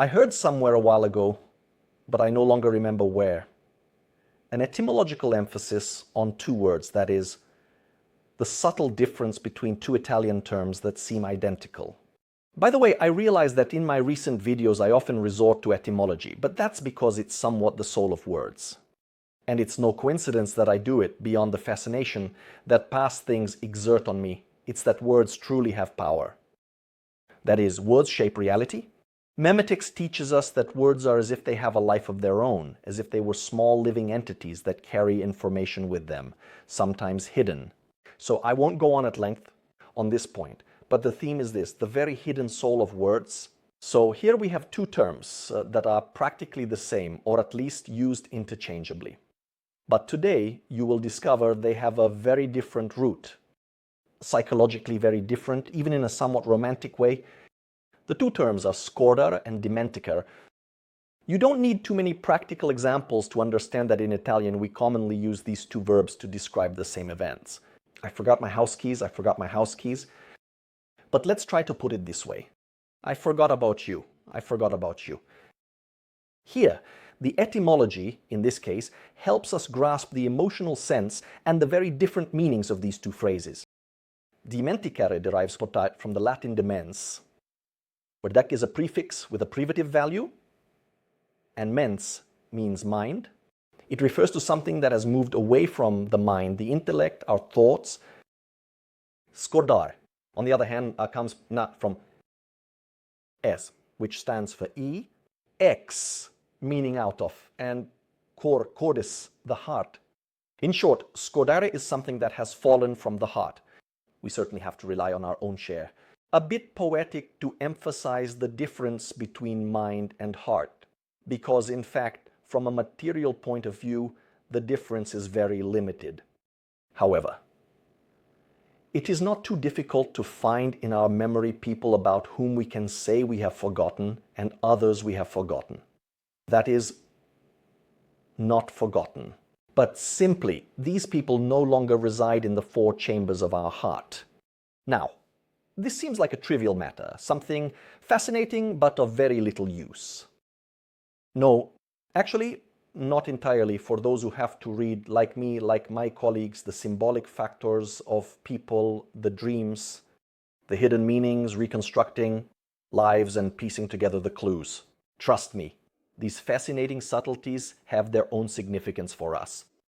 I heard somewhere a while ago, but I no longer remember where, an etymological emphasis on two words, that is, the subtle difference between two Italian terms that seem identical. By the way, I realize that in my recent videos I often resort to etymology, but that's because it's somewhat the soul of words. And it's no coincidence that I do it beyond the fascination that past things exert on me. It's that words truly have power. That is, words shape reality. Memetics teaches us that words are as if they have a life of their own, as if they were small living entities that carry information with them, sometimes hidden. So I won't go on at length on this point, but the theme is this, the very hidden soul of words. So here we have two terms that are practically the same, or at least used interchangeably. But today you will discover they have a very different root, psychologically very different, even in a somewhat romantic way. The two terms are scordare and dimenticare. You don't need too many practical examples to understand that in Italian we commonly use these two verbs to describe the same events. I forgot my house keys, I forgot my house keys. But let's try to put it this way. I forgot about you, I forgot about you. Here, the etymology, in this case, helps us grasp the emotional sense and the very different meanings of these two phrases. Dimenticare derives from the Latin demens, where dec is a prefix with a privative value, and mens means mind. It refers to something that has moved away from the mind, the intellect, our thoughts. Scordare, on the other hand, comes not from es, which stands for e, ex, meaning out of, and cordis, the heart. In short, scordare is something that has fallen from the heart. We certainly have to rely on our own share. A bit poetic to emphasize the difference between mind and heart, because in fact, from a material point of view, the difference is very limited. However, it is not too difficult to find in our memory people about whom we can say we have forgotten and others we have forgotten. That is, not forgotten. But simply, these people no longer reside in the four chambers of our heart. Now, this seems like a trivial matter, something fascinating but of very little use. No, actually, not entirely for those who have to read, like me, like my colleagues, the symbolic factors of people, the dreams, the hidden meanings, reconstructing lives and piecing together the clues. Trust me, these fascinating subtleties have their own significance for us.